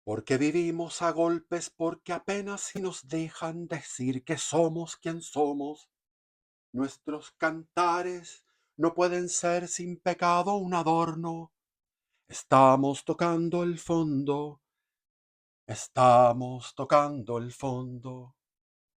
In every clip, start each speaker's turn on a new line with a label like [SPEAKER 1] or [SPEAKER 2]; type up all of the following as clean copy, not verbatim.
[SPEAKER 1] Porque vivimos a golpes, porque apenas si nos dejan decir que somos quien somos. Nuestros cantares no pueden ser sin pecado un adorno. Estamos tocando el fondo, estamos tocando el fondo.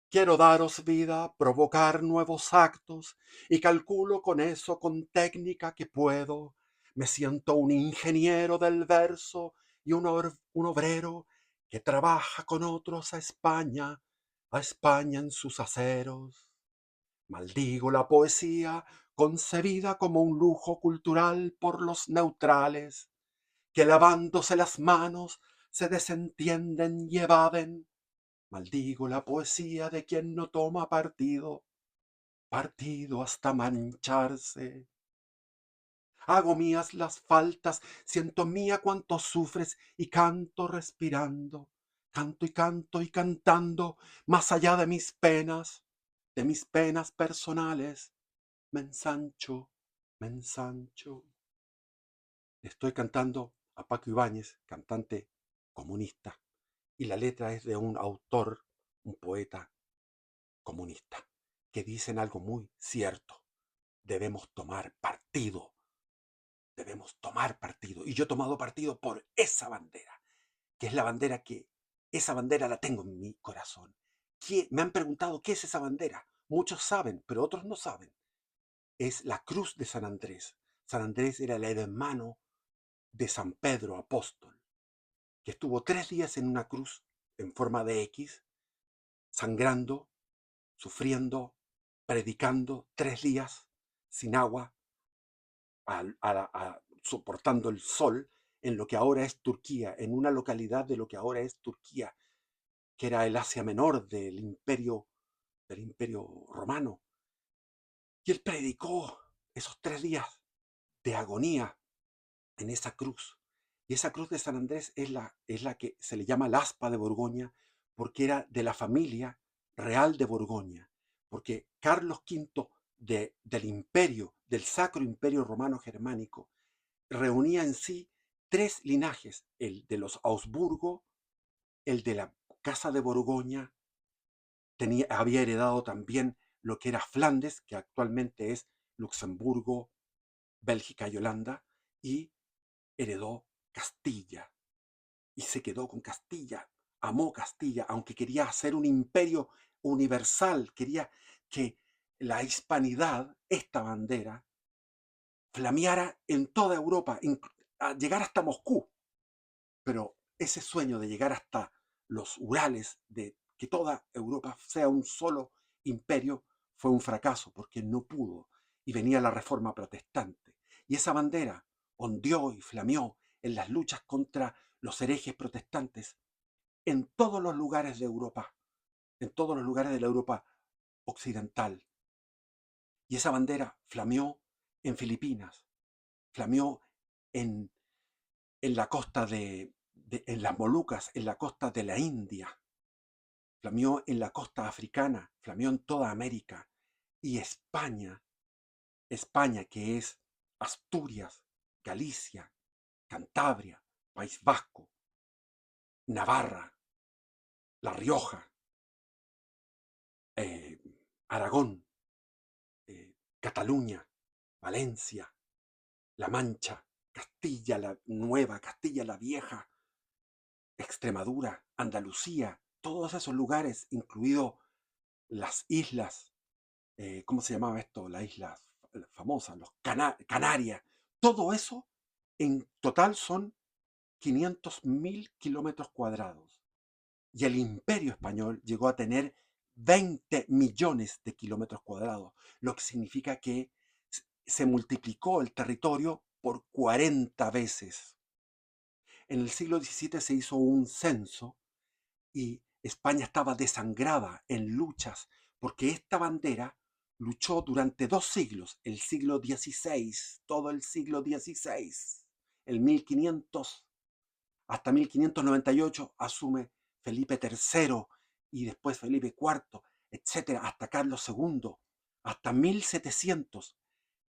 [SPEAKER 1] Quiero daros vida, provocar nuevos actos, y calculo con eso, con técnica que puedo. Me siento un ingeniero del verso y un obrero que trabaja con otros a España en sus aceros. Maldigo la poesía concebida como un lujo cultural por los neutrales, que lavándose las manos se desentienden y evaden. Maldigo la poesía de quien no toma partido, partido hasta mancharse. Hago mías las faltas, siento mía cuanto sufres y canto respirando. Canto y canto y cantando, más allá de mis penas personales. Me ensancho, me ensancho. Estoy cantando a Paco Ibáñez, cantante comunista, y la letra es de un autor, un poeta comunista, que dicen algo muy cierto. Debemos tomar partido, debemos tomar partido. Y yo he tomado partido por esa bandera, que es la bandera esa bandera la tengo en mi corazón. Me han preguntado qué es esa bandera. Muchos saben, pero otros no saben. Es la cruz de San Andrés. San Andrés era el hermano de San Pedro Apóstol, que estuvo 3 días en una cruz en forma de X, sangrando, sufriendo, predicando 3 días sin agua, soportando el sol en lo que ahora es Turquía, en una localidad de lo que ahora es Turquía, que era el Asia Menor del imperio romano. Y él predicó esos 3 días de agonía en esa cruz. Y esa cruz de San Andrés es la que se le llama la aspa de Borgoña, porque era de la familia real de Borgoña, porque Carlos V del imperio, del Sacro Imperio Romano Germánico, reunía en sí 3 linajes: el de los Augsburgo, el de la Casa de Borgoña, había heredado también lo que era Flandes, que actualmente es Luxemburgo, Bélgica y Holanda, y heredó Castilla y se quedó con Castilla. Amó Castilla, aunque quería hacer un imperio universal, quería que la hispanidad, esta bandera, flameara en toda Europa, a llegar hasta Moscú. Pero ese sueño de llegar hasta los Urales, de que toda Europa sea un solo imperio, fue un fracaso porque no pudo, y venía la Reforma Protestante. Y esa bandera ondeó y flameó en las luchas contra los herejes protestantes en todos los lugares de Europa, en todos los lugares de la Europa occidental. Y esa bandera flameó en Filipinas, flameó en, en la costa en las Molucas, en la costa de la India, flameó en la costa africana, flameó en toda América. Y España, España que es Asturias, Galicia, Cantabria, País Vasco, Navarra, La Rioja, eh, Aragón, Cataluña, Valencia, La Mancha, Castilla la Nueva, Castilla la Vieja, Extremadura, Andalucía, todos esos lugares, incluido las islas, ¿cómo se llamaba esto? Las islas famosas, Canarias, todo eso en total son 500.000 kilómetros cuadrados. Y el imperio español llegó a tener 20 millones de kilómetros cuadrados, lo que significa que se multiplicó el territorio por 40 veces. En el siglo XVII se hizo un censo y España estaba desangrada en luchas porque esta bandera luchó durante 2 siglos, el siglo XVI, todo el siglo XVI, el 1500 hasta 1598 asume Felipe III y después Felipe IV, etcétera, hasta Carlos II, hasta 1700,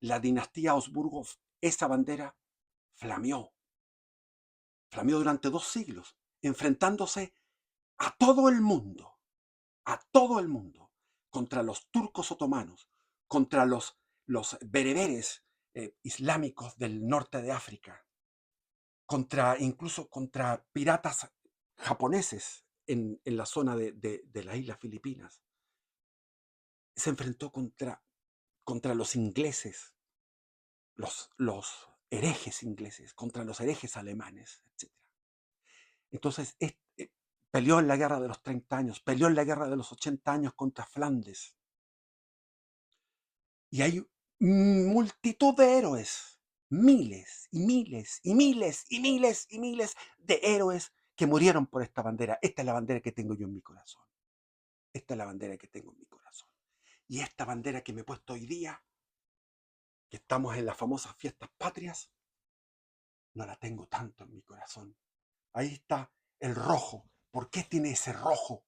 [SPEAKER 1] la dinastía Habsburgo, esa bandera flameó, flameó durante 2 siglos. enfrentándose a todo el mundo, contra los turcos otomanos, contra los bereberes islámicos del norte de África, incluso contra piratas japoneses en la zona de las Islas Filipinas. Se enfrentó contra los ingleses, los herejes ingleses, contra los herejes alemanes, etc. Entonces, peleó en la guerra de los 30 años, peleó en la guerra de los 80 años contra Flandes. Y hay multitud de héroes, miles y miles y miles y miles y miles de héroes que murieron por esta bandera. Esta es la bandera que tengo yo en mi corazón. Esta es la bandera que tengo en mi corazón. Y esta bandera que me he puesto hoy día, que estamos en las famosas fiestas patrias, no la tengo tanto en mi corazón. Ahí está el rojo. ¿Por qué tiene ese rojo?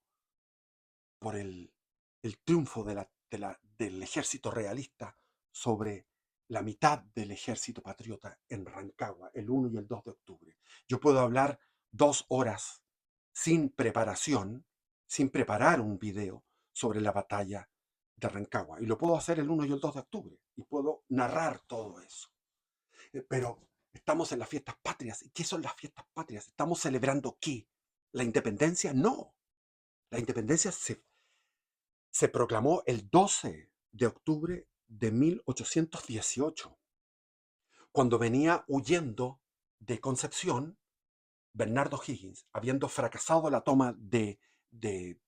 [SPEAKER 1] Por el triunfo del ejército realista sobre la mitad del ejército patriota en Rancagua, el 1 y el 2 de octubre. Yo puedo hablar 2 horas sin preparación, sin preparar un video sobre la batalla de Rancagua. Y lo puedo hacer el 1 y el 2 de octubre. Y puedo narrar todo eso. Pero estamos en las fiestas patrias. ¿Y qué son las fiestas patrias? ¿Estamos celebrando qué? ¿La independencia? No. La independencia se proclamó el 12 de octubre de 1818, cuando venía huyendo de Concepción Bernardo Higgins, habiendo fracasado la toma de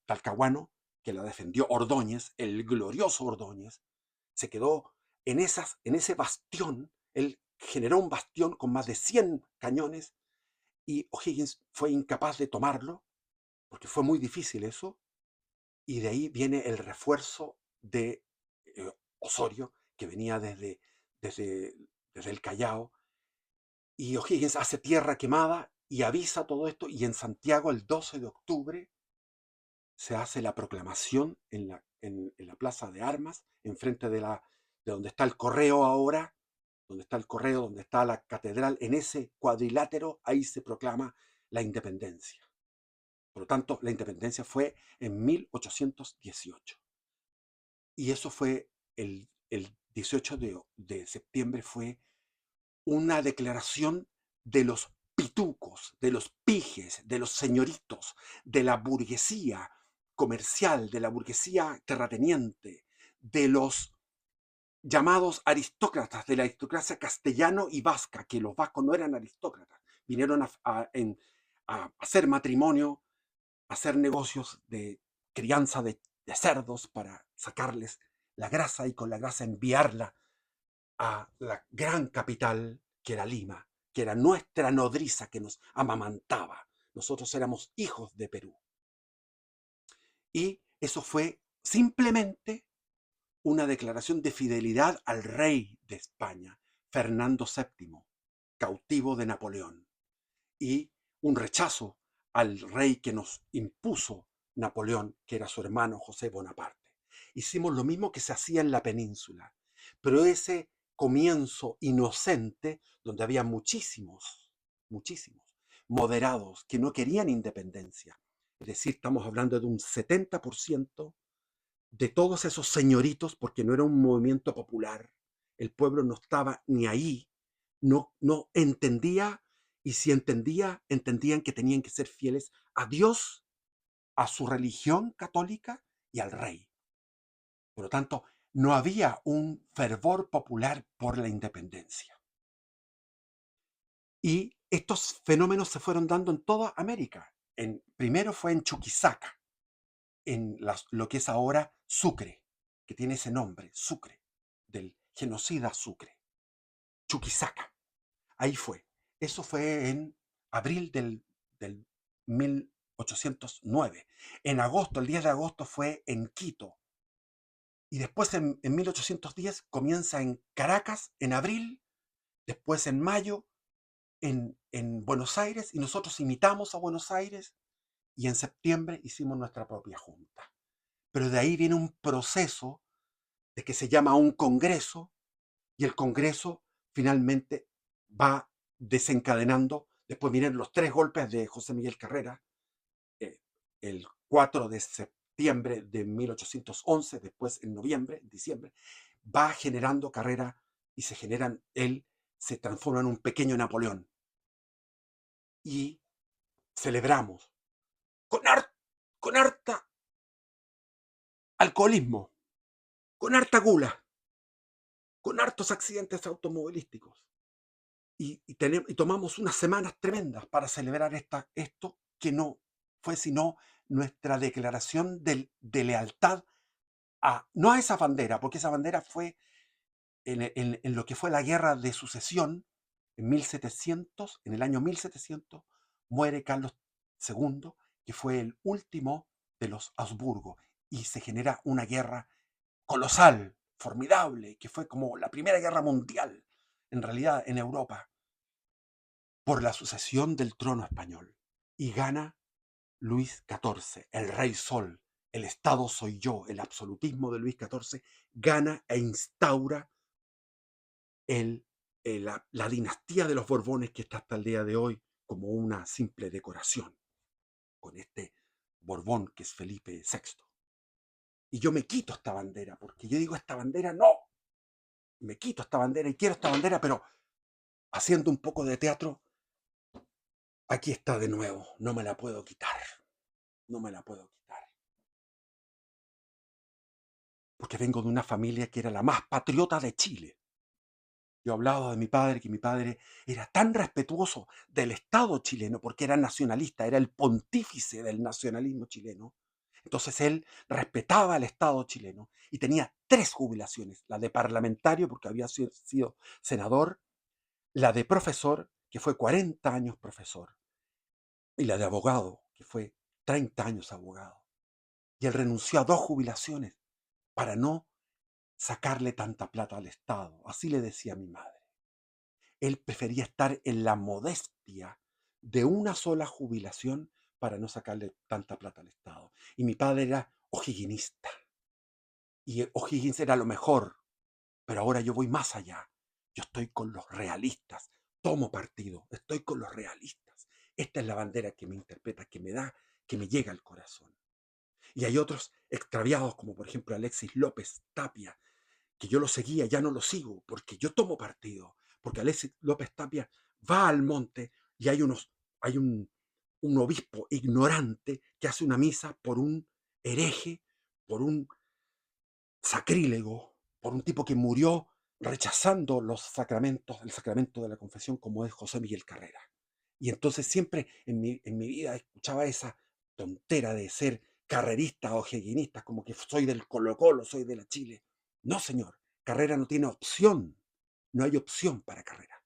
[SPEAKER 1] Talcahuano, que la defendió Ordóñez, el glorioso Ordóñez, se quedó en ese bastión. Él generó un bastión con más de 100 cañones y O'Higgins fue incapaz de tomarlo, porque fue muy difícil eso, y de ahí viene el refuerzo de Osorio, que venía desde, desde el Callao, y O'Higgins hace tierra quemada y avisa todo esto, y en Santiago el 12 de octubre se hace la proclamación en la Plaza de Armas, enfrente de donde está el Correo ahora, donde está el Correo, donde está la catedral, en ese cuadrilátero, ahí se proclama la independencia. Por lo tanto, la independencia fue en 1818. Y eso fue el 18 de septiembre, fue una declaración de los pitucos, de los pijes, de los señoritos, de la burguesía comercial, de la burguesía terrateniente, de los llamados aristócratas, de la aristocracia castellano y vasca, que los vascos no eran aristócratas, vinieron a hacer matrimonio, a hacer negocios de crianza de cerdos para sacarles la grasa y con la grasa enviarla a la gran capital que era Lima, que era nuestra nodriza que nos amamantaba. Nosotros éramos hijos de Perú. Y eso fue simplemente una declaración de fidelidad al rey de España, Fernando VII, cautivo de Napoleón, y un rechazo al rey que nos impuso Napoleón, que era su hermano José Bonaparte. Hicimos lo mismo que se hacía en la península, pero ese comienzo inocente, donde había muchísimos moderados que no querían independencia, es decir, estamos hablando de un 70% de todos esos señoritos, porque no era un movimiento popular, el pueblo no estaba ni ahí, no entendía, y si entendía, entendían que tenían que ser fieles a Dios, a su religión católica y al rey. Por lo tanto, no había un fervor popular por la independencia. Y estos fenómenos se fueron dando en toda América. Primero fue en Chuquisaca, en lo que es ahora Sucre, que tiene ese nombre, Sucre, del genocida Sucre. Chuquisaca, ahí fue. Eso fue en abril del 1809. En agosto, el 10 de agosto, fue en Quito. Y después en 1810 comienza en Caracas, en abril, después en mayo, en Buenos Aires, y nosotros imitamos a Buenos Aires, y en septiembre hicimos nuestra propia junta. Pero de ahí viene un proceso de que se llama un congreso, y el congreso finalmente va desencadenando Después vienen los 3 golpes de José Miguel Carrera, el 4 de septiembre de 1811, después en noviembre, en diciembre, va generando Carrera y él se transforma en un pequeño Napoleón. Y celebramos con, con harta alcoholismo, con harta gula, con hartos accidentes automovilísticos. Y tomamos unas semanas tremendas para celebrar esto que no fue sino nuestra declaración de lealtad no a esa bandera, porque esa bandera fue en lo que fue la guerra de sucesión. En el año 1700, muere Carlos II, que fue el último de los Habsburgo, y se genera una guerra colosal, formidable, que fue como la Primera Guerra Mundial, en realidad, en Europa, por la sucesión del trono español. Y gana Luis XIV, el Rey Sol, el Estado soy yo, el absolutismo de Luis XIV, gana e instaura la dinastía de los Borbones, que está hasta el día de hoy como una simple decoración, con este Borbón que es Felipe VI. Y yo me quito esta bandera, porque yo digo, esta bandera no, me quito esta bandera y quiero esta bandera, pero haciendo un poco de teatro, aquí está de nuevo, no me la puedo quitar, no me la puedo quitar. Porque vengo de una familia que era la más patriota de Chile. Yo hablaba de mi padre, que mi padre era tan respetuoso del Estado chileno, porque era nacionalista, era el pontífice del nacionalismo chileno. Entonces él respetaba al Estado chileno y tenía 3 jubilaciones: la de parlamentario, porque había sido senador; la de profesor, que fue 40 años profesor; y la de abogado, que fue 30 años abogado. Y él renunció a 2 jubilaciones para no sacarle tanta plata al Estado. Así le decía a mi madre. Él prefería estar en la modestia de una sola jubilación para no sacarle tanta plata al Estado. Y mi padre era o'higginista. Y O'Higgins era lo mejor. Pero ahora yo voy más allá. Yo estoy con los realistas. Tomo partido. Estoy con los realistas. Esta es la bandera que me interpreta, que me da, que me llega al corazón. Y hay otros extraviados, como por ejemplo Alexis López Tapia, que yo lo seguía, ya no lo sigo, porque yo tomo partido, porque Alexis López Tapia va al monte y hay un obispo ignorante que hace una misa por un hereje, por un sacrílego, por un tipo que murió rechazando los sacramentos, el sacramento de la confesión, como es José Miguel Carrera. Y entonces siempre en mi vida escuchaba esa tontera de ser carrerista o jeguinista, como que soy del Colo-Colo, soy de la Chile. No, señor, Carrera no tiene opción, no hay opción para Carrera.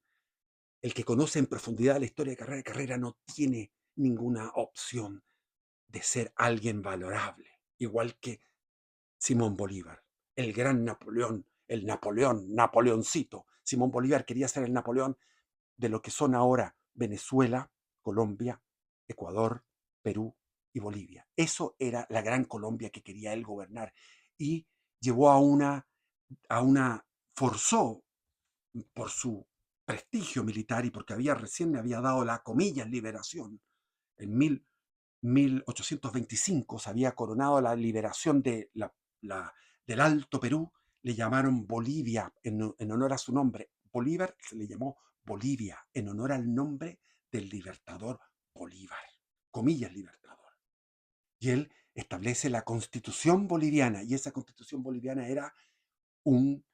[SPEAKER 1] El que conoce en profundidad la historia de Carrera, Carrera no tiene ninguna opción de ser alguien valorable, igual que Simón Bolívar, el gran Napoleón, el Napoleoncito. Simón Bolívar quería ser el Napoleón de lo que son ahora Venezuela, Colombia, Ecuador, Perú y Bolivia. Eso era la gran Colombia que quería él gobernar, y llevó forzó por su prestigio militar y porque recién me había dado la comillas liberación. En 1825 se había coronado la liberación del Alto Perú. Le llamaron Bolivia en honor a su nombre. Bolívar se le llamó Bolivia en honor al nombre del libertador Bolívar, comillas libertador. Y él establece la Constitución boliviana, y esa Constitución boliviana era un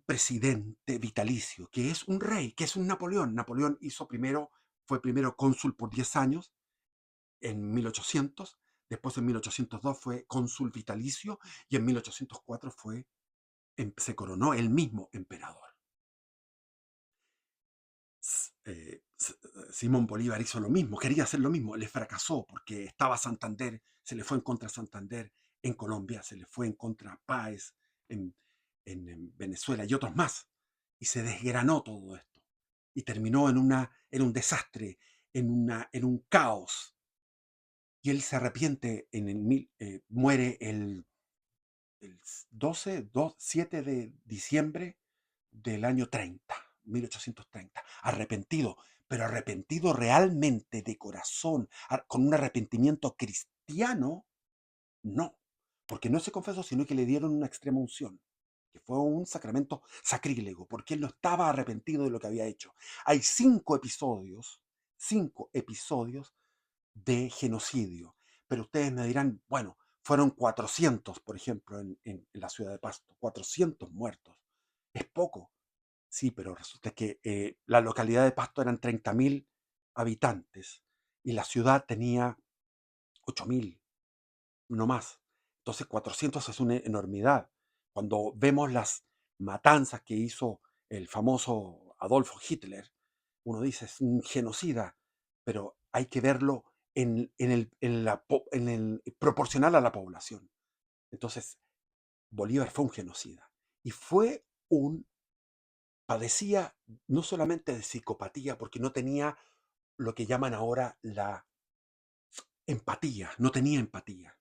[SPEAKER 1] presidente vitalicio, que es un rey, que es un Napoleón. Napoleón fue primero cónsul por 10 años, en 1800, después en 1802 fue cónsul vitalicio, y en 1804 se coronó el mismo emperador. Simón Bolívar hizo lo mismo, quería hacer lo mismo, le fracasó porque estaba Santander, se le fue en contra Santander en Colombia, se le fue en contra Páez en Venezuela y otros más, y se desgranó todo esto y terminó en un desastre, en un caos. Y él se arrepiente, muere el 7 de diciembre del año 30, 1830, arrepentido, pero arrepentido realmente de corazón, con un arrepentimiento cristiano, no, porque no se confesó, sino que le dieron una extrema unción, que fue un sacramento sacrílego, porque él no estaba arrepentido de lo que había hecho. Hay cinco episodios de genocidio, pero ustedes me dirán, bueno, fueron 400, por ejemplo, en la ciudad de Pasto, 400 muertos. Es poco, sí, pero resulta que la localidad de Pasto eran 30.000 habitantes y la ciudad tenía 8.000, no más. Entonces 400 es una enormidad. Cuando vemos las matanzas que hizo el famoso Adolfo Hitler, uno dice es un genocida, pero hay que verlo en el proporcional a la población. Entonces Bolívar fue un genocida y padecía no solamente de psicopatía, porque no tenía lo que llaman ahora la empatía, no tenía empatía,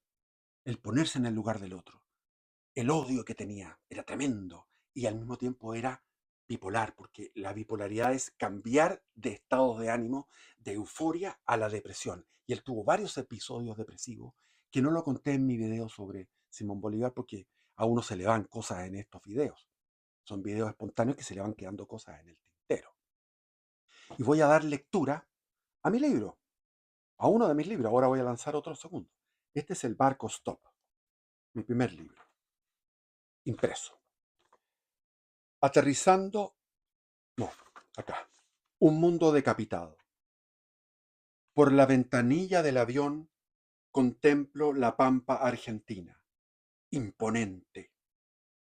[SPEAKER 1] el ponerse en el lugar del otro. El odio que tenía era tremendo y al mismo tiempo era bipolar, porque la bipolaridad es cambiar de estado de ánimo, de euforia a la depresión. Y él tuvo varios episodios depresivos que no lo conté en mi video sobre Simón Bolívar porque a uno se le van cosas en estos videos. Son videos espontáneos que se le van quedando cosas en el tintero. Y voy a dar lectura a mi libro, a uno de mis libros. Ahora voy a lanzar otro segundo. Este es El Barco Stop, mi primer libro, impreso. Aterrizando, no, acá. Un mundo decapitado. Por la ventanilla del avión contemplo la pampa argentina, imponente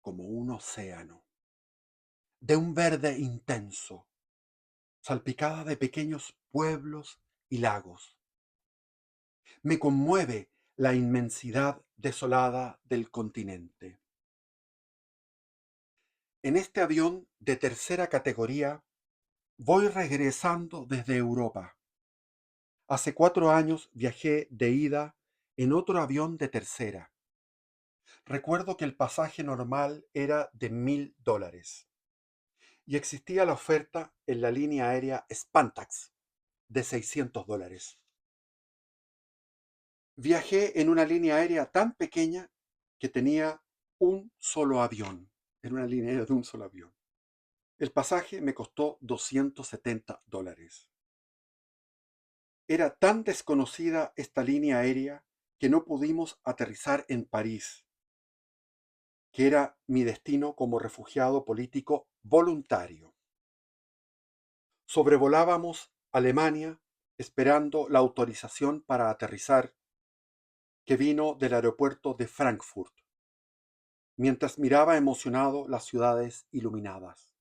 [SPEAKER 1] como un océano, de un verde intenso, salpicada de pequeños pueblos y lagos. Me conmueve la inmensidad desolada del continente. En este avión de tercera categoría voy regresando desde Europa. Hace 4 años viajé de ida en otro avión de tercera. Recuerdo que el pasaje normal era de $1.000 y existía la oferta en la línea aérea Spantax de $600. Viajé en una línea aérea tan pequeña que tenía un solo avión, en una línea aérea de un solo avión. El pasaje me costó $270. Era tan desconocida esta línea aérea que no pudimos aterrizar en París, que era mi destino como refugiado político voluntario. Sobrevolábamos Alemania esperando la autorización para aterrizar, que vino del aeropuerto de Frankfurt, mientras miraba emocionado las ciudades iluminadas.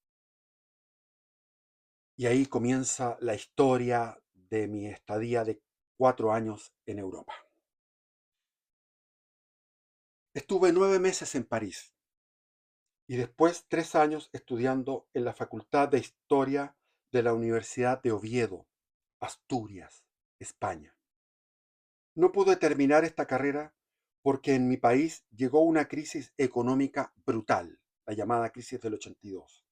[SPEAKER 1] Y ahí comienza la historia de mi estadía de 4 años en Europa. Estuve 9 meses en París y después 3 años estudiando en la Facultad de Historia de la Universidad de Oviedo, Asturias, España. No pude terminar esta carrera porque en mi país llegó una crisis económica brutal, la llamada crisis del 82,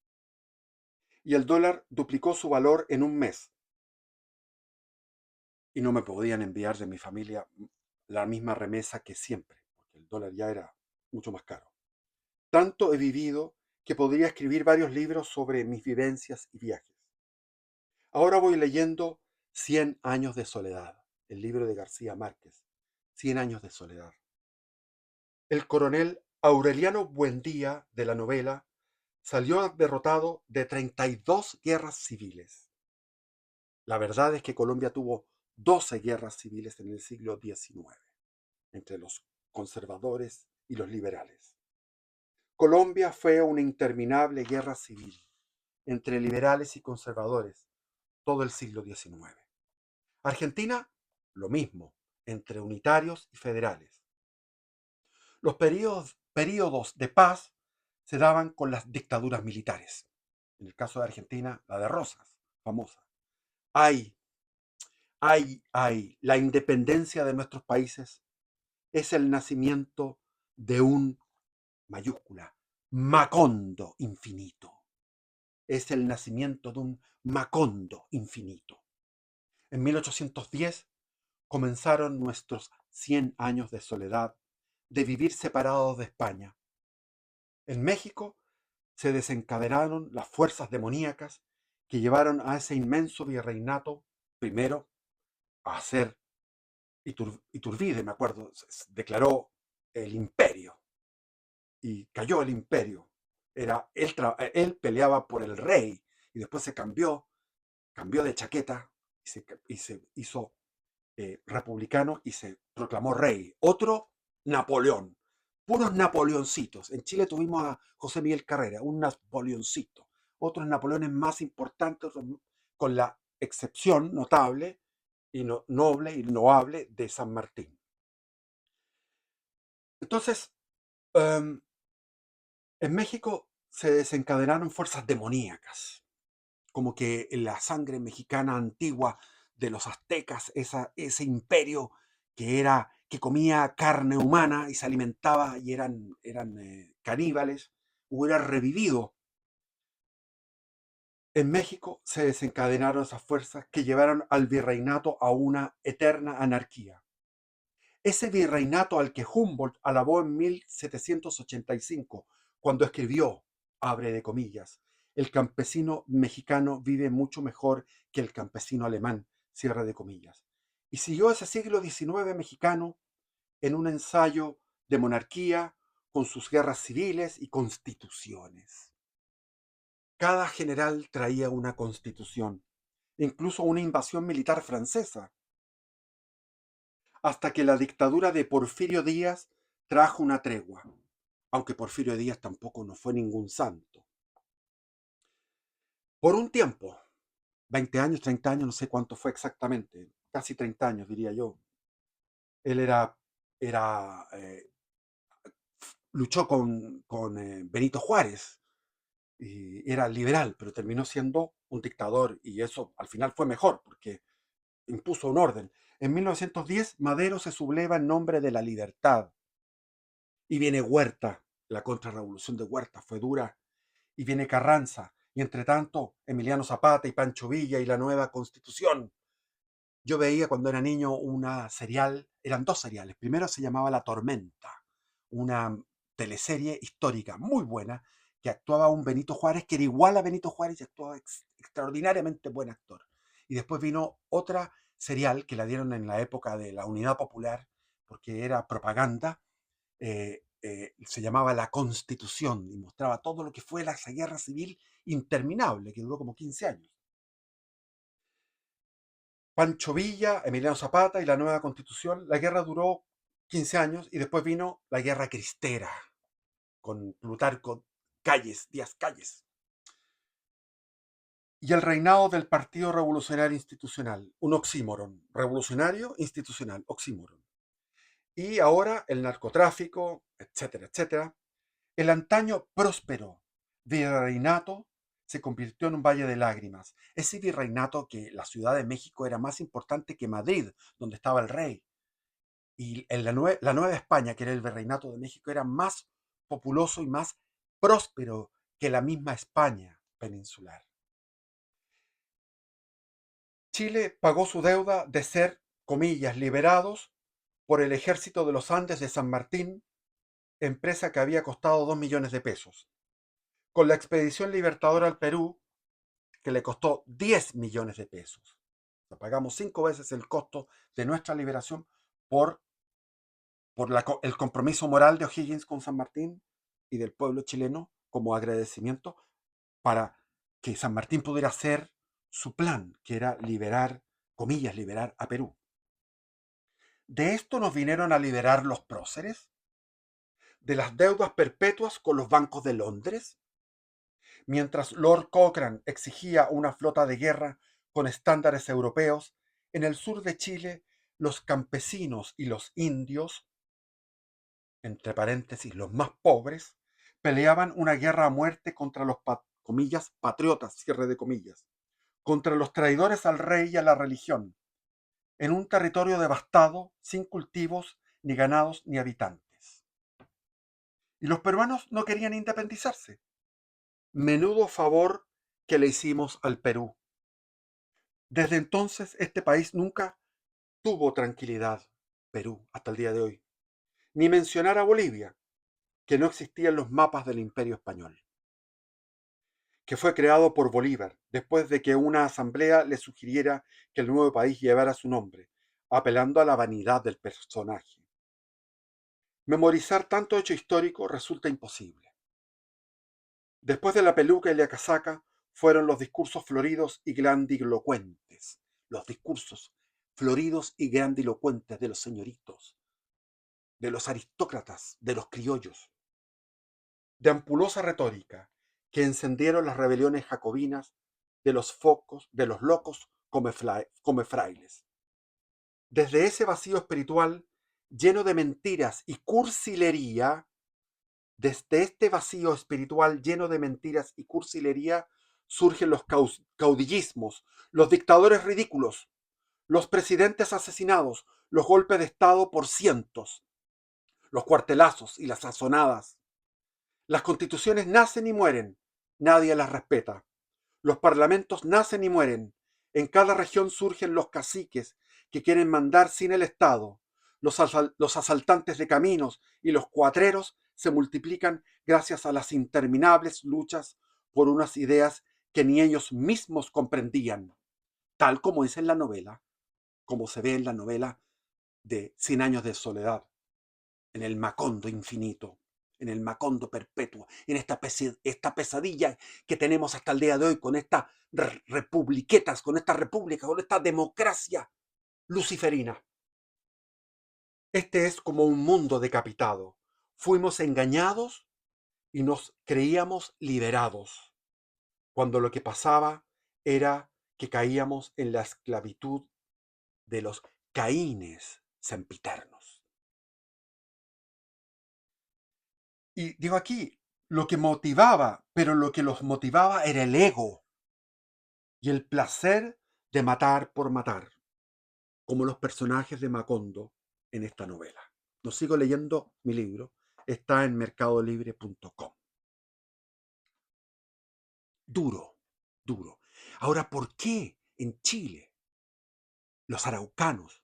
[SPEAKER 1] y el dólar duplicó su valor en un mes y no me podían enviar de mi familia la misma remesa que siempre, porque el dólar ya era mucho más caro. Tanto he vivido que podría escribir varios libros sobre mis vivencias y viajes. Ahora voy leyendo 100 años de soledad, el libro de García Márquez, 100 años de soledad. El coronel Aureliano Buendía de la novela salió derrotado de 32 guerras civiles. La verdad es que Colombia tuvo 12 guerras civiles en el siglo XIX, entre los conservadores y los liberales. Colombia fue una interminable guerra civil entre liberales y conservadores todo el siglo XIX. Argentina, lo mismo, entre unitarios y federales. Los períodos de paz se daban con las dictaduras militares. En el caso de Argentina, la de Rosas, famosa. Ay, la independencia de nuestros países es el nacimiento de un, mayúscula, Macondo infinito. es el nacimiento de un Macondo infinito. En 1810 comenzaron nuestros 100 años de soledad, de vivir separados de España. En México se desencadenaron las fuerzas demoníacas que llevaron a ese inmenso virreinato, primero a hacer Iturbide, me acuerdo, declaró el imperio y cayó el imperio. Él peleaba por el rey y después cambió de chaqueta y se hizo republicano y se proclamó rey. Otro, Napoleón. Puros Napoleoncitos. En Chile tuvimos a José Miguel Carrera, un Napoleoncito. Otros Napoleones más importantes, con la excepción notable y noble y loable de San Martín. Entonces, um, en México se desencadenaron fuerzas demoníacas, como que la sangre mexicana antigua de los aztecas, ese imperio que comía carne humana y se alimentaba y eran caníbales, hubiera revivido. En México se desencadenaron esas fuerzas que llevaron al virreinato a una eterna anarquía. Ese virreinato al que Humboldt alabó en 1785, cuando escribió, abre de comillas, el campesino mexicano vive mucho mejor que el campesino alemán, cierre de comillas. Y siguió ese siglo XIX mexicano en un ensayo de monarquía con sus guerras civiles y constituciones. Cada general traía una constitución, incluso una invasión militar francesa, hasta que la dictadura de Porfirio Díaz trajo una tregua, aunque Porfirio Díaz tampoco no fue ningún santo. Por un tiempo, 20 años, 30 años, no sé cuánto fue exactamente, casi 30 años diría yo, él era luchó con Benito Juárez y era liberal, pero terminó siendo un dictador y eso al final fue mejor porque impuso un orden. En 1910, Madero se subleva en nombre de la libertad. Y viene Huerta, la contrarrevolución de Huerta fue dura, y viene Carranza, y entre tanto Emiliano Zapata y Pancho Villa y la nueva constitución. Yo veía cuando era niño una serial, eran dos seriales. Primero se llamaba La Tormenta, una teleserie histórica muy buena que actuaba un Benito Juárez que era igual a Benito Juárez y actuaba extraordinariamente buen actor. Y después vino otra serial que la dieron en la época de la Unidad Popular porque era propaganda, se llamaba La Constitución y mostraba todo lo que fue esa guerra civil interminable que duró como 15 años. Pancho Villa, Emiliano Zapata y la nueva constitución, la guerra duró 15 años y después vino la guerra cristera con Plutarco Díaz Calles. Y el reinado del Partido Revolucionario Institucional, un oxímoron, revolucionario institucional, oxímoron. Y ahora el narcotráfico, etcétera, etcétera. El antaño próspero virreinato se convirtió en un valle de lágrimas. Ese virreinato que la Ciudad de México era más importante que Madrid, donde estaba el rey. Y en la Nueva España, que era el virreinato de México, era más populoso y más próspero que la misma España peninsular. Chile pagó su deuda de ser, comillas, liberados por el ejército de los Andes de San Martín, empresa que había costado 2 millones de pesos. Con la expedición libertadora al Perú, que le costó 10 millones de pesos. O sea, pagamos 5 veces el costo de nuestra liberación por el compromiso moral de O'Higgins con San Martín y del pueblo chileno como agradecimiento para que San Martín pudiera hacer su plan, que era liberar, comillas, liberar a Perú. De esto nos vinieron a liberar los próceres, de las deudas perpetuas con los bancos de Londres, mientras Lord Cochrane exigía una flota de guerra con estándares europeos. En el sur de Chile, los campesinos y los indios, entre paréntesis, los más pobres, peleaban una guerra a muerte contra los, comillas, patriotas, cierre de comillas, contra los traidores al rey y a la religión, en un territorio devastado, sin cultivos, ni ganados, ni habitantes. Y los peruanos no querían independizarse. Menudo favor que le hicimos al Perú. Desde entonces, este país nunca tuvo tranquilidad, Perú, hasta el día de hoy. Ni mencionar a Bolivia, que no existía en los mapas del Imperio Español, que fue creado por Bolívar, después de que una asamblea le sugiriera que el nuevo país llevara su nombre, apelando a la vanidad del personaje. Memorizar tanto hecho histórico resulta imposible. Después de la peluca y la casaca, fueron los discursos floridos y grandilocuentes. Los discursos floridos y grandilocuentes de los señoritos, de los aristócratas, de los criollos, de ampulosa retórica, que encendieron las rebeliones jacobinas de los focos, de los locos come frailes. Desde ese vacío espiritual, lleno de mentiras y cursilería, desde este vacío espiritual lleno de mentiras y cursilería, surgen los caudillismos, los dictadores ridículos, los presidentes asesinados, los golpes de Estado por cientos, los cuartelazos y las sazonadas. Las constituciones nacen y mueren, nadie las respeta. Los parlamentos nacen y mueren. En cada región surgen los caciques que quieren mandar sin el Estado. Los asaltantes de caminos y los cuatreros se multiplican gracias a las interminables luchas por unas ideas que ni ellos mismos comprendían, tal como es en la novela, como se ve en la novela de Cien años de soledad, en el Macondo infinito, en el Macondo perpetuo, en esta pesadilla que tenemos hasta el día de hoy con estas republiquetas, con esta república, con esta democracia luciferina. Este es como un mundo decapitado. Fuimos engañados y nos creíamos liberados, cuando lo que pasaba era que caíamos en la esclavitud de los caínes sempiternos. Y digo aquí, lo que motivaba, pero lo que los motivaba era el ego y el placer de matar por matar, como los personajes de Macondo en esta novela. No sigo leyendo mi libro, está en mercadolibre.com. Duro, duro. Ahora, ¿por qué en Chile los araucanos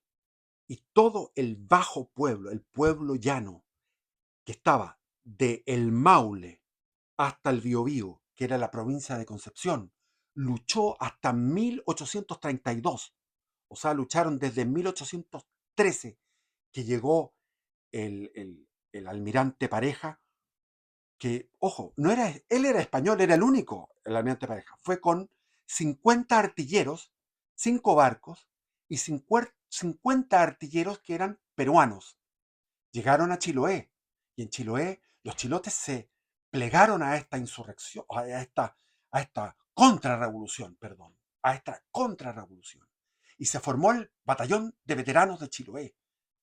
[SPEAKER 1] y todo el bajo pueblo, el pueblo llano, que estaba de El Maule hasta el Biobío, que era la provincia de Concepción, luchó hasta 1832? O sea, lucharon desde 1813, que llegó el almirante Pareja, que, ojo, no era, él era español, era el único, el almirante Pareja. Fue con 50 artilleros, 5 barcos y 50 artilleros que eran peruanos. Llegaron a Chiloé y en Chiloé los chilotes se plegaron a esta insurrección, a esta contrarrevolución, perdón, a esta contrarrevolución. Y se formó el batallón de veteranos de Chiloé,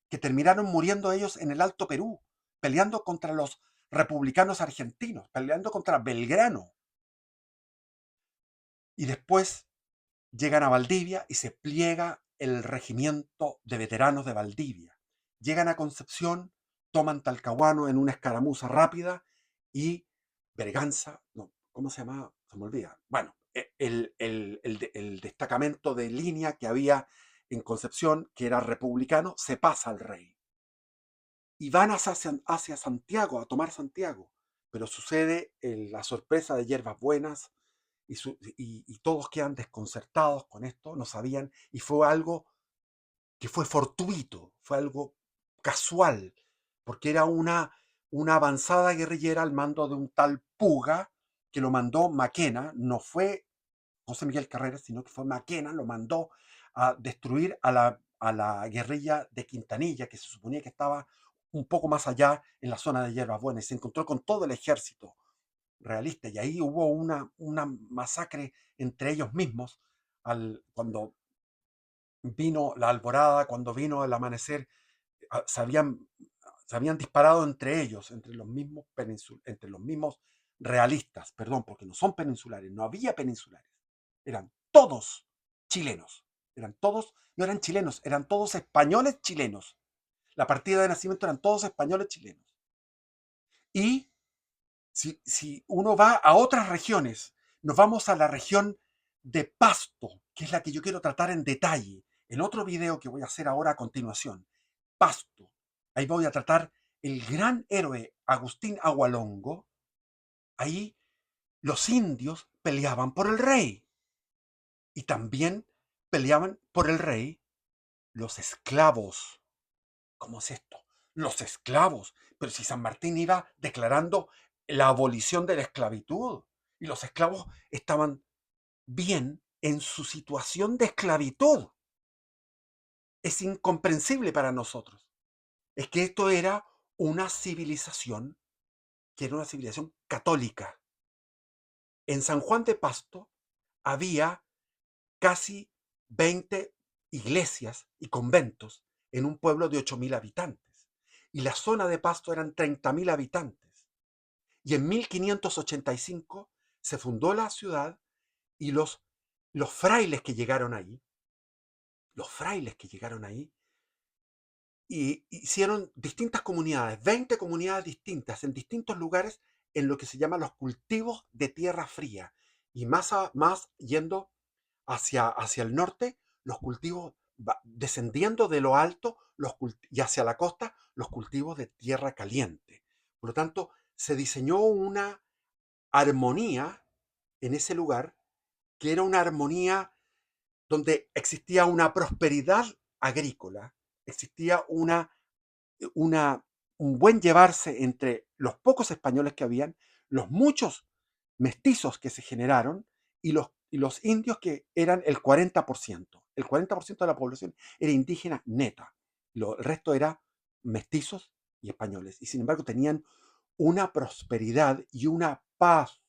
[SPEAKER 1] que terminaron muriendo ellos en el Alto Perú, peleando contra los republicanos argentinos, peleando contra Belgrano. Y después llegan a Valdivia y se pliega el regimiento de veteranos de Valdivia. Llegan a Concepción, toman Talcahuano en una escaramuza rápida y Berganza, no, ¿cómo se llamaba? Se me olvida. Bueno, el destacamento de línea que había en Concepción, que era republicano, se pasa al rey. Y van hacia Santiago, a tomar Santiago. Pero sucede la sorpresa de Hierbas Buenas y todos quedan desconcertados con esto, no sabían, y fue algo que fue fortuito, fue algo casual, porque era una avanzada guerrillera al mando de un tal Puga, que lo mandó Maquena, no fue José Miguel Carreras, sino que fue Maquena, lo mandó a destruir a la guerrilla de Quintanilla, que se suponía que estaba un poco más allá en la zona de Hierbas Buenas, y se encontró con todo el ejército realista, y ahí hubo una masacre entre ellos mismos cuando vino la alborada, cuando vino el amanecer. Se habían disparado entre ellos, entre los mismos realistas, perdón, porque no son peninsulares, no había peninsulares, eran todos chilenos, eran todos, no eran chilenos, eran todos españoles chilenos. La partida de nacimiento eran todos españoles chilenos. Y si uno va a otras regiones, nos vamos a la región de Pasto, que es la que yo quiero tratar en detalle, en otro video que voy a hacer ahora a continuación. Pasto. Ahí voy a tratar el gran héroe Agustín Agualongo. Ahí los indios peleaban por el rey y también peleaban por el rey los esclavos. ¿Cómo es esto? Los esclavos. Pero si San Martín iba declarando la abolición de la esclavitud y los esclavos estaban bien en su situación de esclavitud. Es incomprensible para nosotros. Es que esto era una civilización que era una civilización católica. En San Juan de Pasto había casi 20 iglesias y conventos en un pueblo de 8.000 habitantes. Y la zona de Pasto eran 30.000 habitantes. Y en 1585 se fundó la ciudad y los frailes que llegaron ahí, y hicieron distintas comunidades, 20 comunidades distintas en distintos lugares en lo que se llama los cultivos de tierra fría. Y más yendo hacia el norte, los cultivos, descendiendo de lo alto y hacia la costa, los cultivos de tierra caliente. Por lo tanto, se diseñó una armonía en ese lugar, que era una armonía donde existía una prosperidad agrícola, existía un buen llevarse entre los pocos españoles que habían, los muchos mestizos que se generaron y los indios que eran el 40%. El 40% de la población era indígena neta. El resto era mestizos y españoles. Y sin embargo tenían una prosperidad y una paz,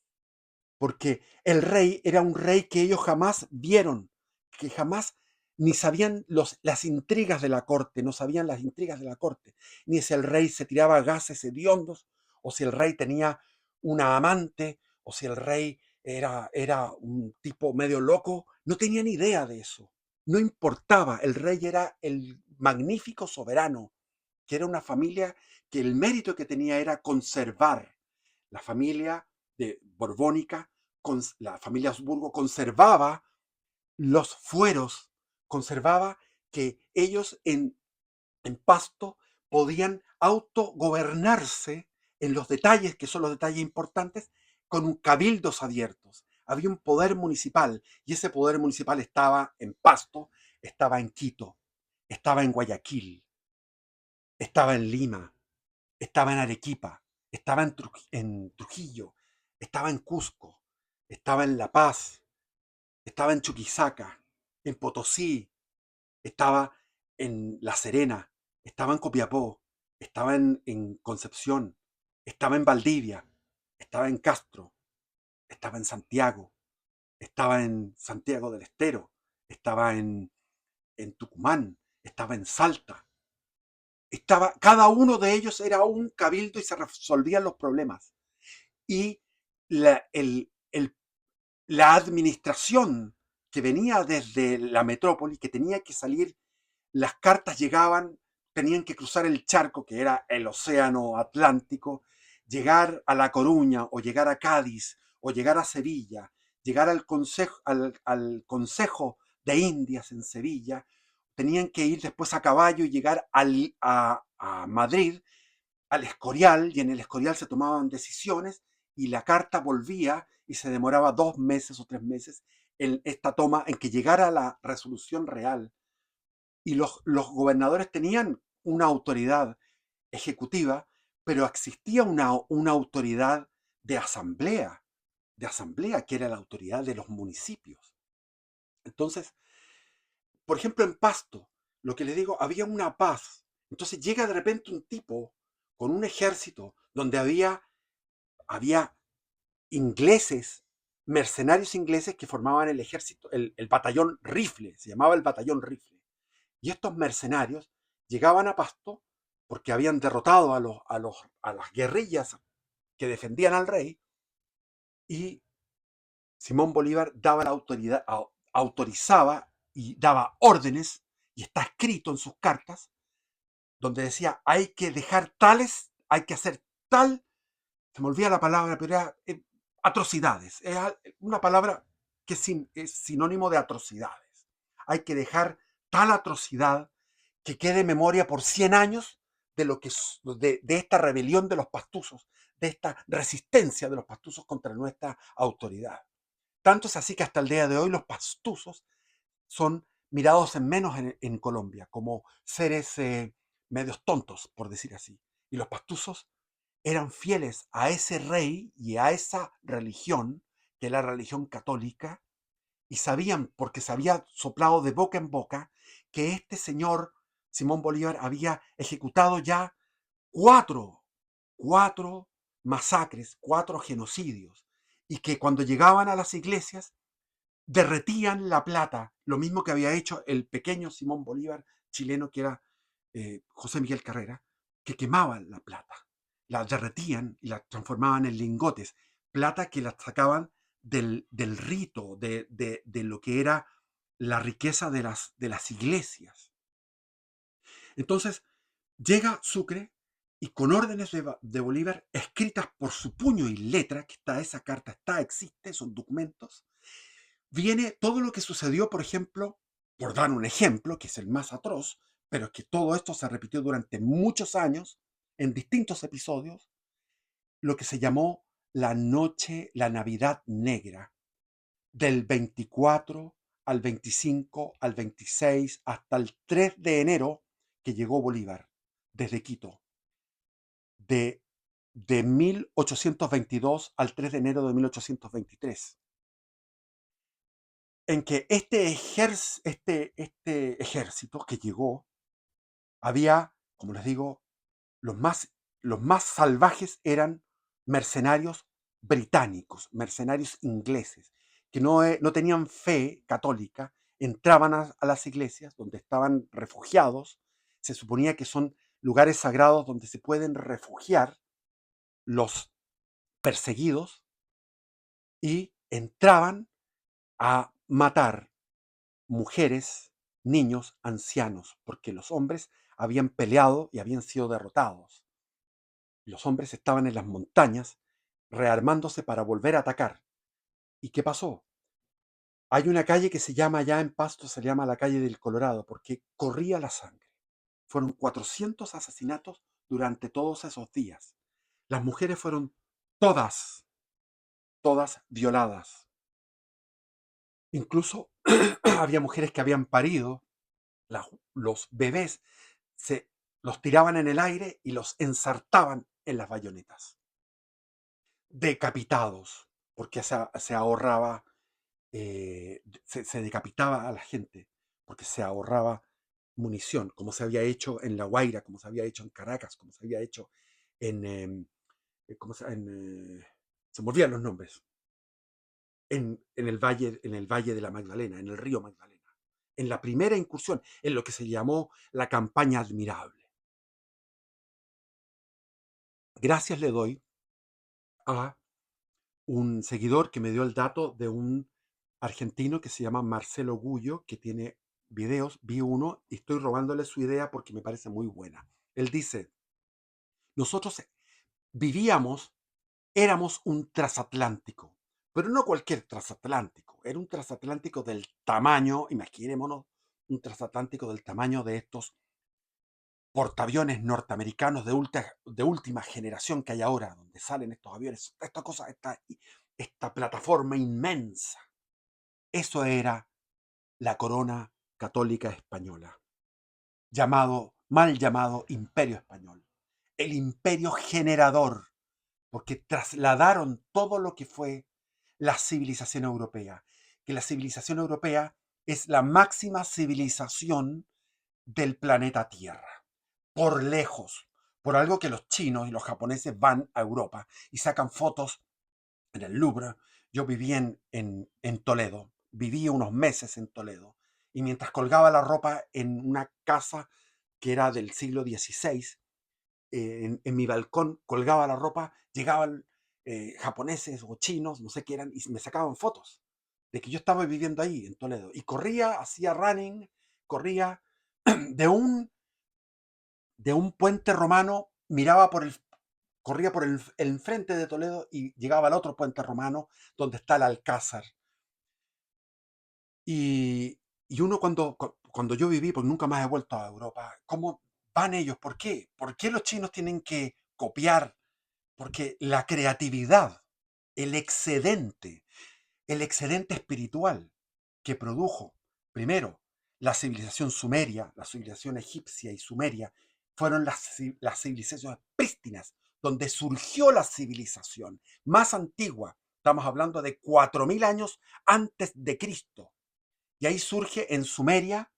[SPEAKER 1] porque el rey era un rey que ellos jamás vieron, que jamás ni sabían las intrigas de la corte, no sabían las intrigas de la corte, ni si el rey se tiraba gases hediondos, o si el rey tenía una amante, o si el rey era un tipo medio loco, no tenían idea de eso. No importaba, el rey era el magnífico soberano, que era una familia que el mérito que tenía era conservar. La familia de Borbónica, la familia Habsburgo conservaba los fueros, conservaba que ellos en Pasto podían autogobernarse en los detalles, que son los detalles importantes, con cabildos abiertos. Había un poder municipal y ese poder municipal estaba en Pasto, estaba en Quito, estaba en Guayaquil, estaba en Lima, estaba en Arequipa, estaba en Trujillo, estaba en Cusco, estaba en La Paz, estaba en Chuquisaca, en Potosí, estaba en La Serena, estaba en Copiapó, estaba en Concepción, estaba en Valdivia, estaba en Castro, estaba en Santiago del Estero, estaba en Tucumán, estaba en Salta. Cada uno de ellos era un cabildo y se resolvían los problemas. Y la, la administración que venía desde la metrópoli, que tenía que salir, las cartas llegaban, tenían que cruzar el charco, que era el océano Atlántico, llegar a La Coruña, o llegar a Cádiz, o llegar a Sevilla, llegar al Consejo de Indias en Sevilla, tenían que ir después a caballo y llegar a Madrid, al Escorial, y en el Escorial se tomaban decisiones y la carta volvía y se demoraba 2 meses o 3 meses en esta toma, en que llegara la resolución real. Y los gobernadores tenían una autoridad ejecutiva, pero existía una autoridad de asamblea, que era la autoridad de los municipios. Entonces, por ejemplo, en Pasto, lo que les digo, había una paz. Entonces llega de repente un tipo con un ejército donde había ingleses, mercenarios ingleses que formaban el ejército, el batallón rifle, se llamaba el batallón rifle. Y estos mercenarios llegaban a Pasto porque habían derrotado a las guerrillas que defendían al rey, y Simón Bolívar daba la autoridad, autorizaba y daba órdenes, y está escrito en sus cartas, donde decía, hay que dejar tales, hay que hacer tal, se me olvida la palabra, pero era atrocidades. Es una palabra que es sinónimo de atrocidades. Hay que dejar tal atrocidad que quede memoria por 100 años de lo que de esta rebelión de los pastusos, de esta resistencia de los pastusos contra nuestra autoridad. Tanto es así que hasta el día de hoy los pastusos son mirados en menos en Colombia, como seres medios tontos, por decir así. Y los pastusos eran fieles a ese rey y a esa religión, que es la religión católica, y sabían, porque se había soplado de boca en boca, que este señor Simón Bolívar había ejecutado ya cuatro, cuatro masacres, cuatro genocidios, y que cuando llegaban a las iglesias derretían la plata, lo mismo que había hecho el pequeño Simón Bolívar chileno, que era José Miguel Carrera, que quemaban la plata, la derretían y la transformaban en lingotes, plata que la sacaban del rito, de lo que era la riqueza de las iglesias. Entonces llega Sucre y con órdenes de Bolívar, escritas por su puño y letra, que está esa carta, existe, son documentos, viene todo lo que sucedió, por ejemplo, por dar un ejemplo, que es el más atroz, pero es que todo esto se repitió durante muchos años, en distintos episodios, lo que se llamó la Navidad Negra, del 24 al 25, al 26, hasta el 3 de enero, que llegó Bolívar, desde Quito, de, de 1822 al 3 de enero de 1823. En que este ejército que llegó, había, como les digo, los más salvajes eran mercenarios británicos, mercenarios ingleses, que no tenían fe católica, entraban a las iglesias donde estaban refugiados. Se suponía que son lugares sagrados donde se pueden refugiar los perseguidos, y entraban a matar mujeres, niños, ancianos, porque los hombres habían peleado y habían sido derrotados. Los hombres estaban en las montañas rearmándose para volver a atacar. ¿Y qué pasó? Hay una calle que se llama allá en Pasto, se llama la calle del Colorado, porque corría la sangre. Fueron 400 asesinatos durante todos esos días. Las mujeres fueron todas, todas violadas. Incluso había mujeres que habían parido, los bebés se los tiraban en el aire y los ensartaban en las bayonetas. Decapitados, porque se ahorraba, se decapitaba a la gente, porque se ahorraba munición, como se había hecho en La Guaira, como se había hecho en Caracas, como se había hecho en, se me olvidan los nombres, en el Valle de la Magdalena, en el río Magdalena, en la primera incursión, en lo que se llamó la campaña admirable. Gracias le doy a un seguidor que me dio el dato de un argentino que se llama Marcelo Gullo, que tiene videos, vi uno y estoy robándole su idea porque me parece muy buena. Él dice, nosotros vivíamos, éramos un transatlántico, pero no cualquier transatlántico, era un transatlántico del tamaño, imaginémonos, un transatlántico del tamaño de estos portaaviones norteamericanos de última generación que hay ahora, donde salen estos aviones, esta plataforma inmensa. Eso era la corona católica española, mal llamado Imperio Español, el imperio generador, porque trasladaron todo lo que fue la civilización europea, que la civilización europea es la máxima civilización del planeta Tierra, por lejos, por algo que los chinos y los japoneses van a Europa y sacan fotos en el Louvre. Yo viví en Toledo, viví unos meses en Toledo, y mientras colgaba la ropa en una casa que era del siglo XVI, en mi balcón colgaba la ropa, llegaban japoneses o chinos, no sé qué eran, y me sacaban fotos de que yo estaba viviendo ahí en Toledo. Y corría, hacía running, corría de un puente romano, miraba corría por el enfrente de Toledo y llegaba al otro puente romano donde está el Alcázar. Y, y uno cuando yo viví, porque nunca más he vuelto a Europa, ¿cómo van ellos? ¿Por qué? ¿Por qué los chinos tienen que copiar? Porque la creatividad, el excedente, el excedente espiritual que produjo, primero, la civilización sumeria, la civilización egipcia y sumeria, fueron las civilizaciones prístinas, donde surgió la civilización más antigua. Estamos hablando de 4000 años antes de Cristo. Y ahí surge en Sumeria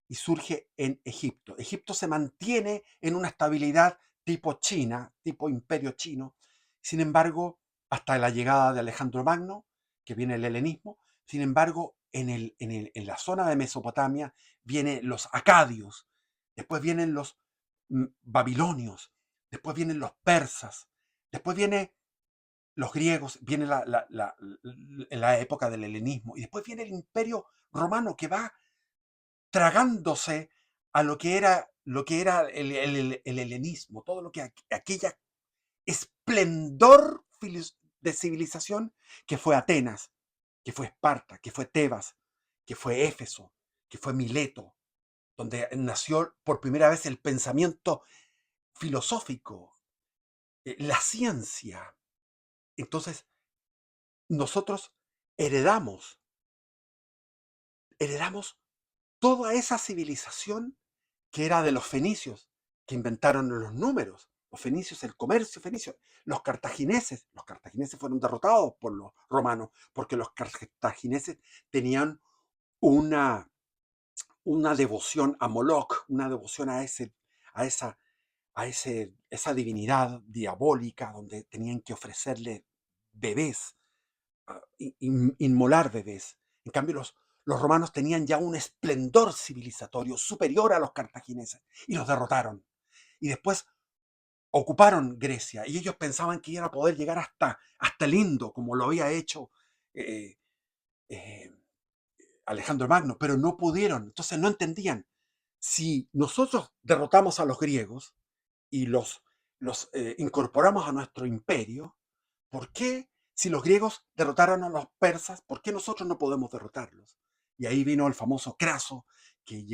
[SPEAKER 1] y surge en Egipto. Egipto se mantiene en una estabilidad tipo China, tipo imperio chino. Sin embargo, hasta la llegada de Alejandro Magno, que viene el helenismo, sin embargo, en la zona de Mesopotamia vienen los acadios, después vienen los babilonios, después vienen los persas, después vienen los griegos, viene la época del helenismo y después viene el imperio romano que va tragándose a lo que era el helenismo, todo lo que aquella esplendor de civilización que fue Atenas, que fue Esparta, que fue Tebas, que fue Éfeso, que fue Mileto, donde nació por primera vez el pensamiento filosófico, la ciencia. Entonces, nosotros heredamos, heredamos toda esa civilización que era de los fenicios, que inventaron los números, los fenicios, el comercio fenicio, los cartagineses fueron derrotados por los romanos, porque los cartagineses tenían una, una devoción a Moloch, una devoción a esa, esa divinidad diabólica, donde tenían que ofrecerle bebés, inmolar bebés. En cambio, los romanos tenían ya un esplendor civilizatorio superior a los cartagineses y los derrotaron. Y después ocuparon Grecia y ellos pensaban que iban a poder llegar hasta el Indo, como lo había hecho eh, eh, Alejandro Magno, pero no pudieron. Entonces no entendían. Si nosotros derrotamos a los griegos y los incorporamos a nuestro imperio, ¿por qué si los griegos derrotaron a los persas, por qué nosotros no podemos derrotarlos? Y ahí vino el famoso Craso, que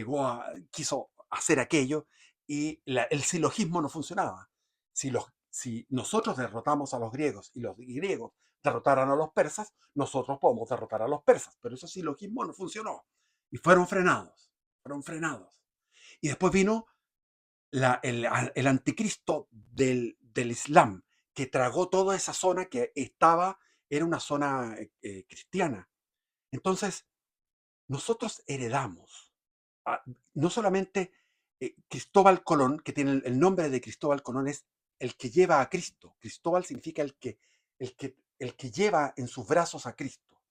[SPEAKER 1] quiso hacer aquello y el silogismo no funcionaba. Si nosotros derrotamos a los griegos y los griegos derrotaran a los persas, nosotros podemos derrotar a los persas, pero ese silogismo no funcionó y fueron frenados. Y después vino el anticristo del Islam, que tragó toda esa zona era una zona cristiana. Entonces, nosotros heredamos, ah, no solamente Cristóbal Colón, que tiene el nombre de Cristóbal Colón, es el que lleva a Cristo. Cristóbal significa el que lleva en sus brazos a Cristo.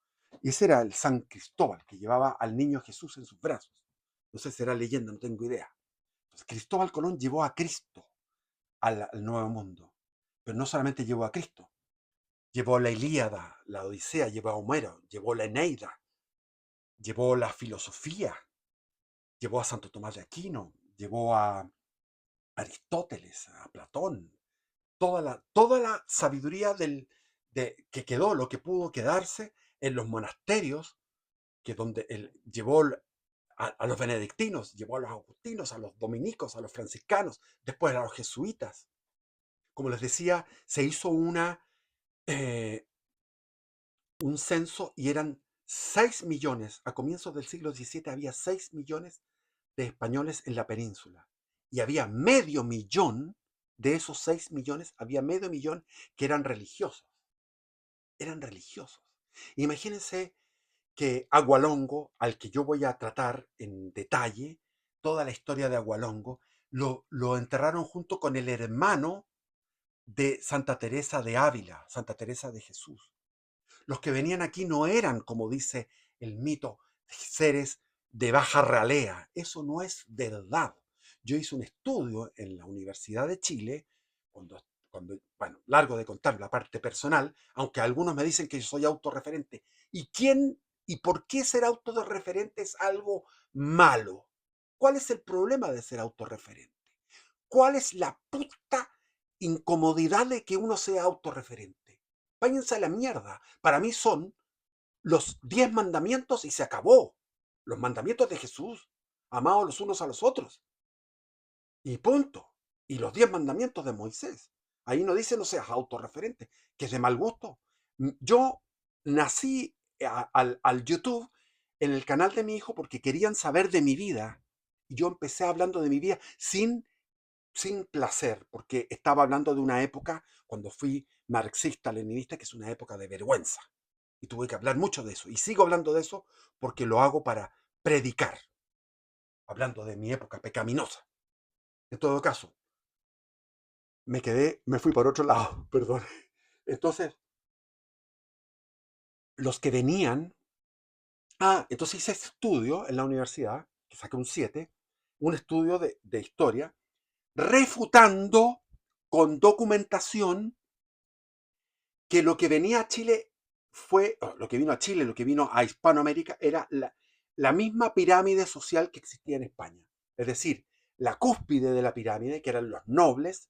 [SPEAKER 1] Y ese era el San Cristóbal, que llevaba al niño Jesús en sus brazos. No sé si será leyenda, no tengo idea. Entonces, Cristóbal Colón llevó a Cristo al Nuevo Mundo. Pero no solamente llevó a Cristo, llevó la Ilíada, la Odisea, llevó a Homero, llevó la Eneida, llevó la filosofía, llevó a Santo Tomás de Aquino, llevó a Aristóteles, a Platón, toda la sabiduría que quedó, lo que pudo quedarse en los monasterios, que donde él llevó a los benedictinos, llevó a los agustinos, a los dominicos, a los franciscanos, después a los jesuitas. Como les decía, se hizo eh, un censo y eran 6 millones. A comienzos del siglo XVII había 6 millones de españoles en la península. Y había medio millón, de esos 6 millones, había medio millón que eran religiosos. Eran religiosos. Imagínense que Agualongo, al que yo voy a tratar en detalle, toda la historia de Agualongo, lo enterraron junto con el hermano de Santa Teresa de Ávila, Santa Teresa de Jesús. Los que venían aquí no eran, como dice el mito, seres de baja ralea. Eso no es verdad. Yo hice un estudio en la Universidad de Chile, bueno, largo de contar la parte personal, aunque algunos me dicen que yo soy autorreferente. ¿Y por qué ser autorreferente es algo malo? ¿Cuál es el problema de ser autorreferente? ¿Cuál es la puta incomodidad de que uno sea autorreferente. Váyanse a la mierda. Para mí son los 10 mandamientos y se acabó. Los mandamientos de Jesús, amados los unos a los otros. Y punto. Y los 10 mandamientos de Moisés. Ahí no dice no seas autorreferente, que es de mal gusto. Yo nací al YouTube en el canal de mi hijo porque querían saber de mi vida. Y yo empecé hablando de mi vida sin placer, porque estaba hablando de una época cuando fui marxista-leninista, que es una época de vergüenza. Y tuve que hablar mucho de eso. Y sigo hablando de eso porque lo hago para predicar, hablando de mi época pecaminosa. En todo caso, me fui por otro lado, perdón. Entonces, los que venían, entonces hice estudio en la universidad, que saqué un 7, un estudio de historia, refutando con documentación que lo que venía a Chile lo que vino a Chile, lo que vino a Hispanoamérica, era la misma pirámide social que existía en España. Es decir, la cúspide de la pirámide, que eran los nobles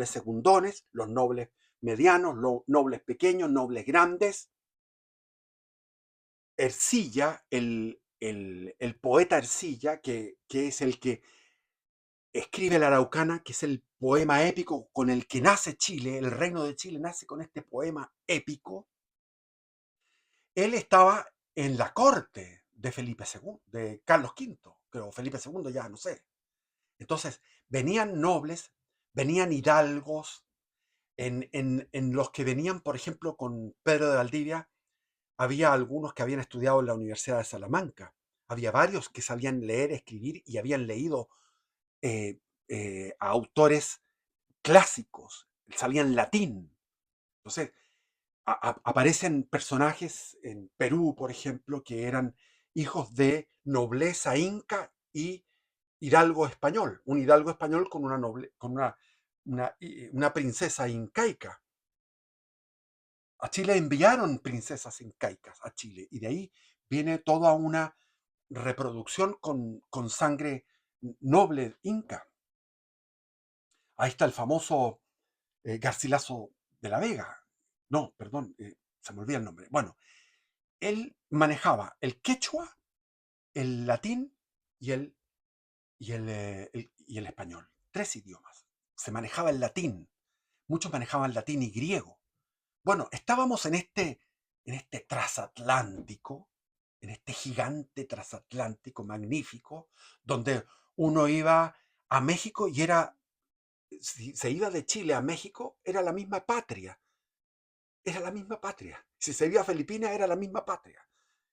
[SPEAKER 1] secundones, los nobles medianos, los nobles pequeños, nobles grandes. Ercilla, el poeta Ercilla, que es el que escribe la Araucana, que es el poema épico con el que nace Chile, el reino de Chile nace con este poema épico. Él estaba en la corte de Felipe II, de Carlos V, creo, Felipe II ya, no sé. Entonces, venían nobles, venían hidalgos, en los que venían, por ejemplo, con Pedro de Valdivia, había algunos que habían estudiado en la Universidad de Salamanca, había varios que sabían leer, escribir y habían leído eh, a autores clásicos, sabían latín. Entonces, aparecen personajes en Perú, por ejemplo, que eran hijos de nobleza inca y hidalgo español, un hidalgo español con una princesa incaica. A Chile enviaron princesas incaicas a Chile y de ahí viene toda una reproducción con sangre noble inca. Ahí está el famoso Garcilaso de la Vega. No, perdón, se me olvida el nombre. Bueno, él manejaba el quechua, el latín y el español. 3 idiomas. Se manejaba el latín. Muchos manejaban latín y griego. Bueno, estábamos en este transatlántico, en este gigante transatlántico magnífico, donde uno iba a México y si se iba de Chile a México, era la misma patria. Era la misma patria. Si se iba a Filipinas, era la misma patria.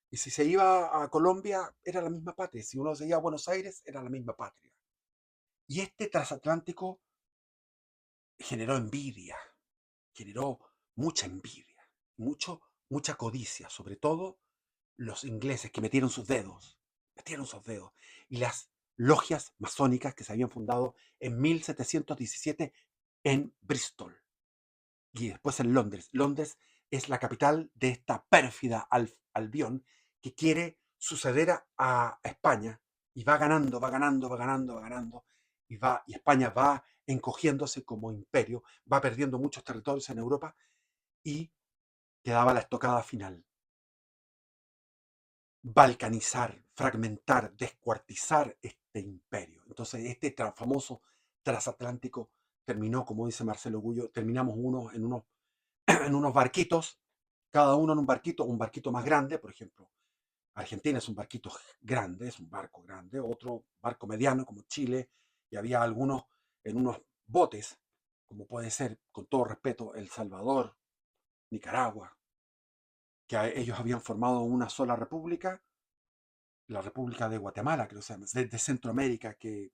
[SPEAKER 1] Y si se iba a Colombia, era la misma patria. Si uno se iba a Buenos Aires, era la misma patria. Y este transatlántico generó envidia, generó mucha envidia, mucha codicia, sobre todo los ingleses que metieron sus dedos. Y las logias masónicas que se habían fundado en 1717 en Bristol y después en Londres. Londres es la capital de esta pérfida Albión que quiere suceder a España y va ganando, va ganando, va ganando, va ganando y España va encogiéndose como imperio, va perdiendo muchos territorios en Europa y quedaba la estocada final. Balcanizar, fragmentar, descuartizar este imperio. Entonces famoso transatlántico terminó, como dice Marcelo Gullo, terminamos en unos barquitos, cada uno en un barquito más grande, por ejemplo, Argentina es un barquito grande, es un barco grande, otro barco mediano como Chile, y había algunos en unos botes, como puede ser, con todo respeto, El Salvador, Nicaragua, que ellos habían formado una sola república, la República de Guatemala, creo que se llama, de Centroamérica, que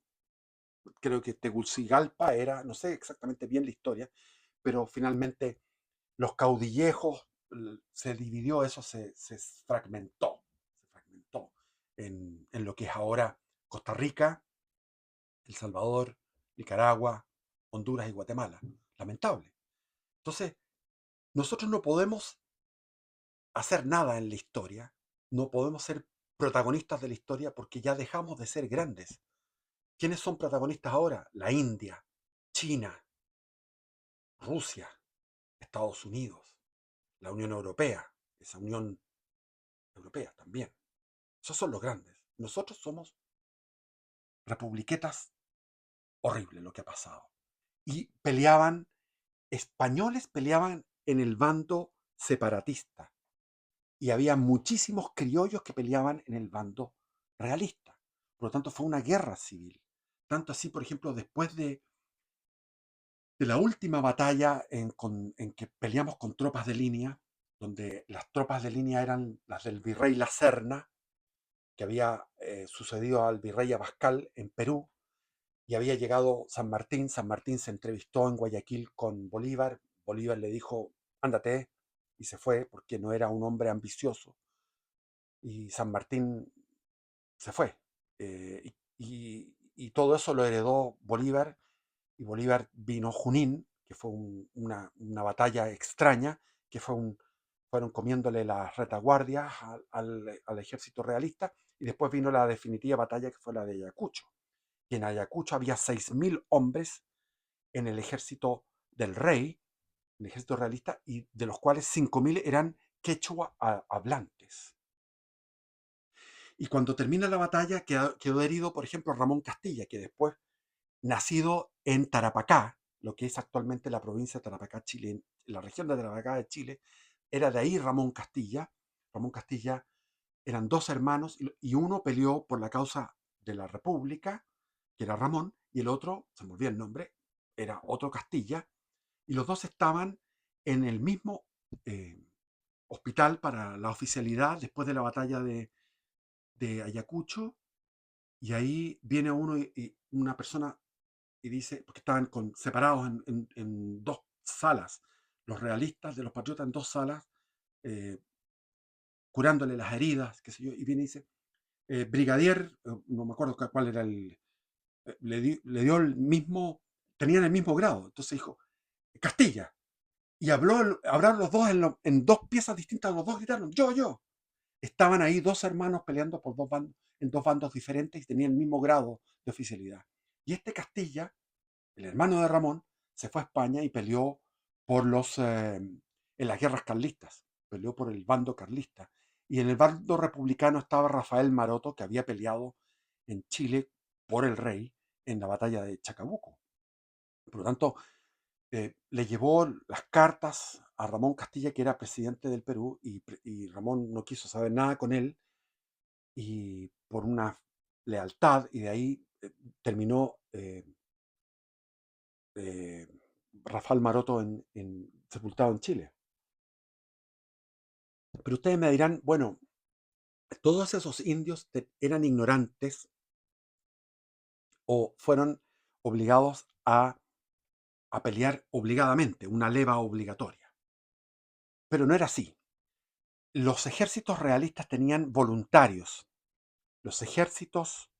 [SPEAKER 1] creo que Tegucigalpa era, no sé exactamente bien la historia, pero finalmente los caudillejos, se dividió eso, se fragmentó en lo que es ahora Costa Rica, El Salvador, Nicaragua, Honduras y Guatemala. Lamentable. Entonces, nosotros no podemos hacer nada en la historia, no podemos ser protagonistas de la historia porque ya dejamos de ser grandes. ¿Quiénes son protagonistas ahora? La India, China, Rusia, Estados Unidos, la Unión Europea, esa Unión Europea también. Esos son los grandes. Nosotros somos republiquetas. Horrible lo que ha pasado. Y peleaban, españoles peleaban en el bando separatista. Y había muchísimos criollos que peleaban en el bando realista. Por lo tanto, fue una guerra civil. Tanto así, por ejemplo, después de la última batalla en que peleamos con tropas de línea, donde las tropas de línea eran las del virrey La Serna, que había sucedido al virrey Abascal en Perú, y había llegado San Martín. San Martín se entrevistó en Guayaquil con Bolívar. Bolívar le dijo, ándate, y se fue porque no era un hombre ambicioso. Y San Martín se fue. Y todo eso lo heredó Bolívar, y Bolívar vino Junín, que fue una batalla extraña, que fueron comiéndole las retaguardias al ejército realista, y después vino la definitiva batalla, que fue la de Ayacucho. Y en Ayacucho había 6.000 hombres en el ejército del rey, el ejército realista, y de los cuales 5.000 eran quechua hablantes. Y cuando termina la batalla quedó herido, por ejemplo, Ramón Castilla, que después, nacido en Tarapacá, lo que es actualmente la provincia de Tarapacá, Chile, la región de Tarapacá de Chile, era de ahí Ramón Castilla. Ramón Castilla eran dos hermanos, y uno peleó por la causa de la República, que era Ramón, y el otro, se me olvidó el nombre, era otro Castilla, y los dos estaban en el mismo eh, hospital para la oficialidad después de la batalla de Ayacucho. Y ahí viene uno y una persona y dice, porque estaban separados en dos salas, los realistas de los patriotas en dos salas, eh, curándole las heridas, qué sé yo, y viene y dice, brigadier, no me acuerdo cuál era le dio el mismo, tenían el mismo grado, entonces dijo, Castilla, y hablaron los dos en dos piezas distintas, los dos gritaron, yo. Estaban ahí dos hermanos peleando por en dos bandos diferentes, y tenían el mismo grado de oficialidad. Y este Castilla, el hermano de Ramón, se fue a España y peleó en las guerras carlistas, peleó por el bando carlista. Y en el bando republicano estaba Rafael Maroto, que había peleado en Chile por el rey en la batalla de Chacabuco. Por lo tanto, le llevó las cartas a Ramón Castilla, que era presidente del Perú, y Ramón no quiso saber nada con él, y por una lealtad, y de ahí terminó eh, Rafael Maroto sepultado en Chile. Pero ustedes me dirán, bueno, todos esos indios eran ignorantes o fueron obligados a pelear obligadamente, una leva obligatoria. Pero no era así. Los ejércitos realistas tenían voluntarios. Los ejércitos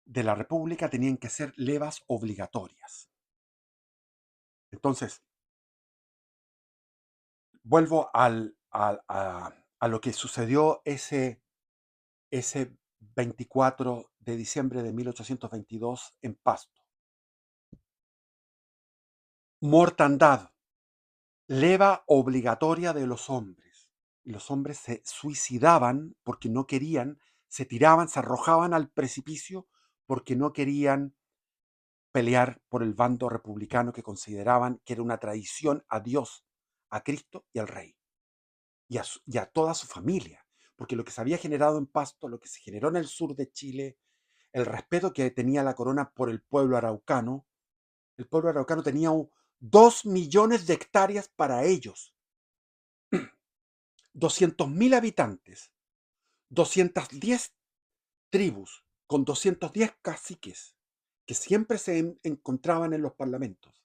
[SPEAKER 1] de la República tenían que ser levas obligatorias. Entonces, vuelvo a lo que sucedió ese 24 de diciembre de 1822 en Pasto. Mortandad, leva obligatoria de los hombres. Y los hombres se suicidaban porque no querían, se tiraban, se arrojaban al precipicio porque no querían pelear por el bando republicano, que consideraban que era una traición a Dios, a Cristo y al rey, y a toda su familia. Porque lo que se había generado en Pasto, lo que se generó en el sur de Chile, el respeto que tenía la corona por el pueblo araucano tenía 2 millones de hectáreas para ellos, 200.000 habitantes, 210 tribus, con 210 caciques, que siempre se encontraban en los parlamentos.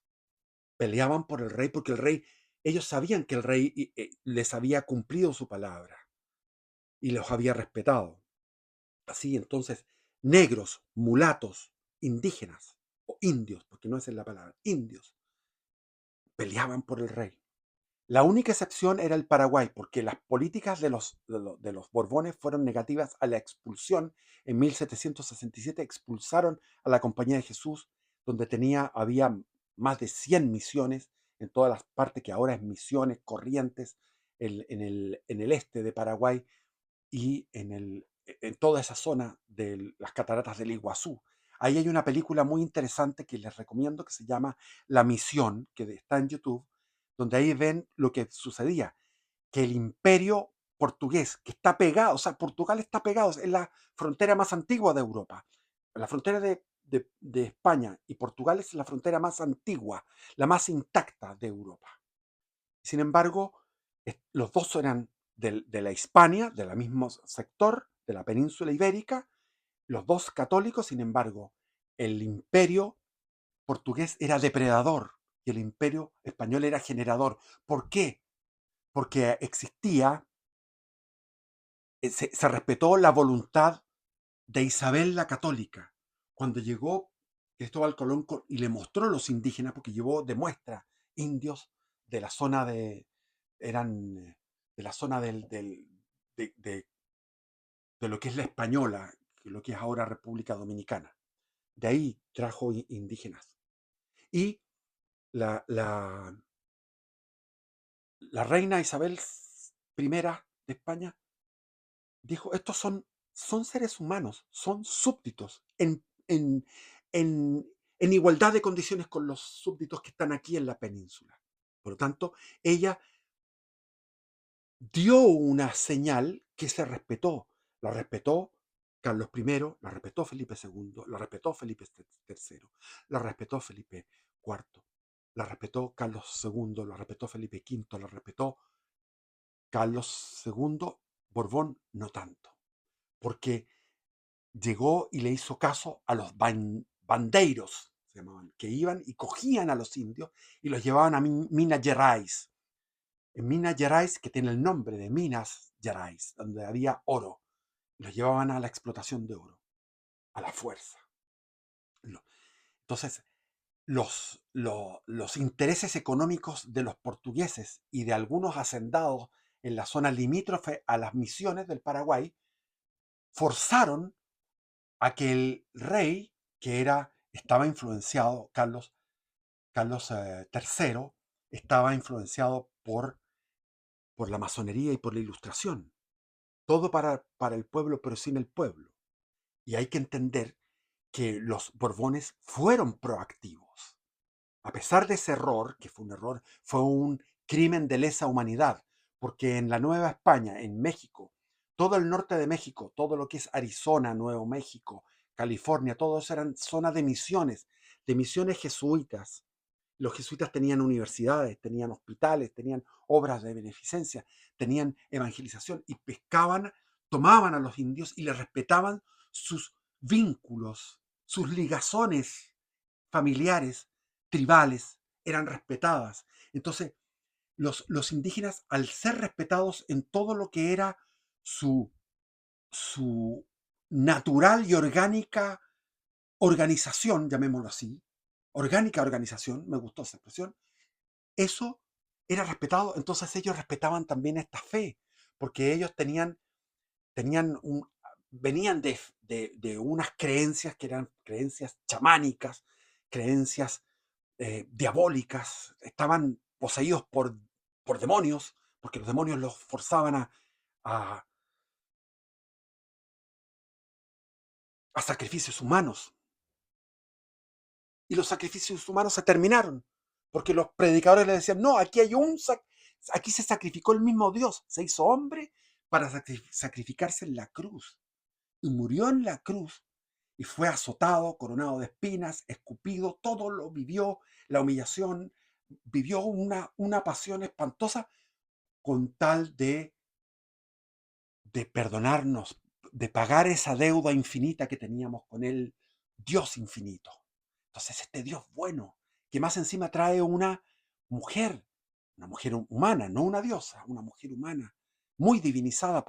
[SPEAKER 1] Peleaban por el rey porque ellos sabían que el rey les había cumplido su palabra y los había respetado. Así entonces, negros, mulatos, indígenas o indios, porque no esa es la palabra, indios, peleaban por el rey. La única excepción era el Paraguay, porque las políticas de los Borbones fueron negativas a la expulsión. En 1767 expulsaron a la Compañía de Jesús, donde había más de 100 misiones en todas las partes que ahora es Misiones, Corrientes, en el este de Paraguay y en toda esa zona de las cataratas del Iguazú. Ahí hay una película muy interesante que les recomiendo que se llama La Misión, que está en YouTube, donde ahí ven lo que sucedía, que el imperio portugués, que está pegado, o sea, Portugal está pegado, es la frontera más antigua de Europa. La frontera de España y Portugal es la frontera más antigua, la más intacta de Europa. Sin embargo, los dos eran de la Hispania, del mismo sector, de la península ibérica, los dos católicos. Sin embargo, el imperio portugués era depredador y el imperio español era generador. ¿Por qué? Porque existía, se respetó la voluntad de Isabel la Católica. Cuando llegó Cristóbal Colón y le mostró a los indígenas, porque llevó de muestra indios de la zona eran de la zona de, de- de lo que es la Española, lo que es ahora República Dominicana. De ahí trajo indígenas. Y la, la, la reina Isabel I de España dijo, estos son seres humanos, son súbditos en igualdad de condiciones con los súbditos que están aquí en la península. Por lo tanto, ella dio una señal que se respetó. La respetó Carlos I, la respetó Felipe II, la respetó Felipe III, la respetó Felipe IV, la respetó Carlos II, la respetó Felipe V, la respetó Carlos II, Borbón no tanto, porque llegó y le hizo caso a los bandeiros, se llamaban, que iban y cogían a los indios y los llevaban a Minas Gerais. En Minas Gerais, que tiene el nombre de Minas Gerais, donde había oro, los llevaban a la explotación de oro, a la fuerza. Entonces, los intereses económicos de los portugueses y de algunos hacendados en la zona limítrofe a las misiones del Paraguay forzaron a que el rey, estaba influenciado, Carlos III, estaba influenciado por la masonería y por la ilustración. Todo para el pueblo, pero sin el pueblo. Y hay que entender que los Borbones fueron proactivos. A pesar de ese error, que fue un error, fue un crimen de lesa humanidad, porque en la Nueva España, en México, todo el norte de México, todo lo que es Arizona, Nuevo México, California, todos eran zonas de misiones jesuitas. Los jesuitas tenían universidades, tenían hospitales, tenían obras de beneficencia, tenían evangelización y pescaban, tomaban a los indios y les respetaban sus vínculos, sus ligazones familiares, tribales, eran respetadas. Entonces, los indígenas, al ser respetados en todo lo que era su, su natural y orgánica organización, llamémoslo así, orgánica organización, me gustó esa expresión, eso era respetado. Entonces ellos respetaban también esta fe, porque ellos venían de unas creencias que eran creencias chamánicas, creencias diabólicas, estaban poseídos por demonios, porque los demonios los forzaban a, a sacrificios humanos. Y los sacrificios humanos se terminaron, porque los predicadores le decían, no, aquí se sacrificó el mismo Dios, se hizo hombre para sacrificarse en la cruz. Y murió en la cruz y fue azotado, coronado de espinas, escupido, todo lo vivió, la humillación, vivió una pasión espantosa con tal de perdonarnos, de pagar esa deuda infinita que teníamos con el Dios infinito. Entonces este Dios bueno, que más encima trae mujer, una mujer humana, no una diosa, una mujer humana, muy divinizada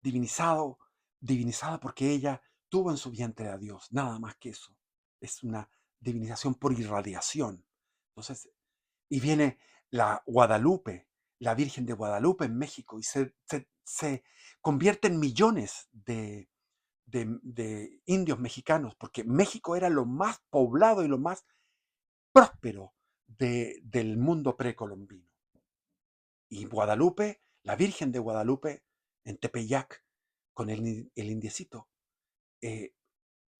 [SPEAKER 1] divinizado, divinizada porque ella tuvo en su vientre a Dios, nada más que eso. Es una divinización por irradiación. Entonces, y viene la Guadalupe, la Virgen de Guadalupe en México, y se convierten millones de indios mexicanos, porque México era lo más poblado y lo más próspero del mundo precolombino. Y Guadalupe, la Virgen de Guadalupe, en Tepeyac, con el indiecito,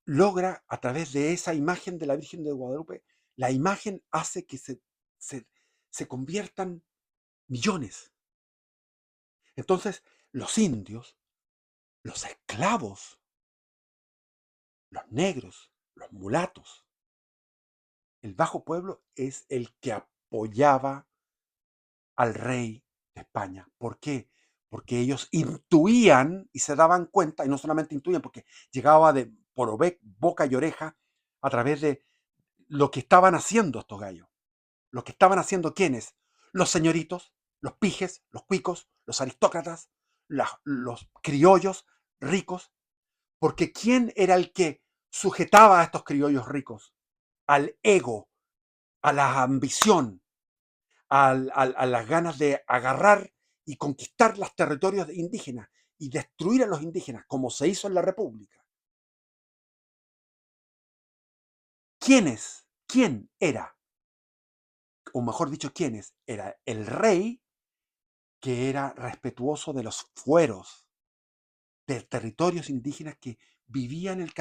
[SPEAKER 1] logra a través de esa imagen de la Virgen de Guadalupe, la imagen hace que se, se conviertan millones. Entonces, los indios, los esclavos, los negros, los mulatos, el bajo pueblo es el que apoyaba al rey de España. ¿Por qué? Porque ellos intuían y se daban cuenta, y no solamente intuían, porque llegaba por boca y oreja a través de lo que estaban haciendo estos gallos. Lo que estaban haciendo, ¿quiénes? Los señoritos, los pijes, los cuicos, los aristócratas, los criollos ricos. Porque ¿quién era el que sujetaba a estos criollos ricos? Al ego, a la ambición, a las ganas de agarrar y conquistar los territorios indígenas y destruir a los indígenas, como se hizo en la República. ¿Quiénes? ¿Quién era? O mejor dicho, ¿quiénes? Era el rey, que era respetuoso de los fueros, de territorios indígenas que vivían el